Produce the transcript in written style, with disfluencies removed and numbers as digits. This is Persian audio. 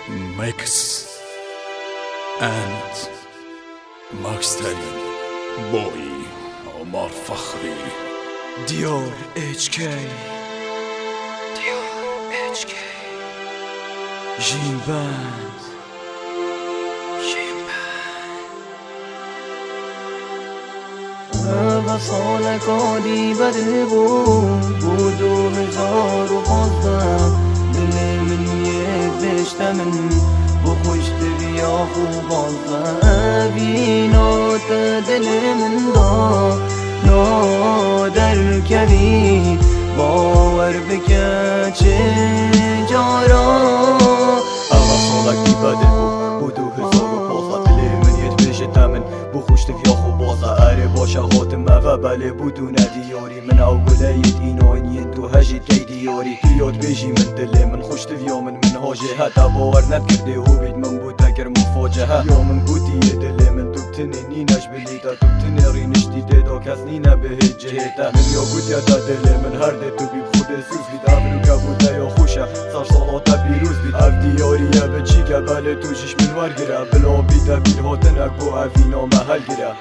Mix and Max Telly Boy عمر فخری دیار HK جیم بند وصالك عادي بده بود 2015 دلی من یک بشتمن بخوشت بیا خوب بازه بینات دل من دا در کبی باور بکه چه جارا وصالك دي بده بود 2015 دلی من یک بشتمن بخوشت بیا خوب بازه اره باشه خاتمه و بله بودون دیاری من اوگلایت ایناین تو هجید کی دیاری یاد بیشی من دلی من خوشت بیا من هاجه حتی باور نکرده هو بید من بود اگر مفاجهه یا من بودی دلی من تو بتنی نش بلیتا تو بتنی رینش دیده دا کس نینه به هیچ جهته من یا بود یا دا دلی من هر ده تو بید خود سوز بید ابرو که بوده یا خوشه سر سالات بیروز بید اف دیاریه به چی که بله تو شش من ورگره بلا بیده بید هاتنک با افینا محل گره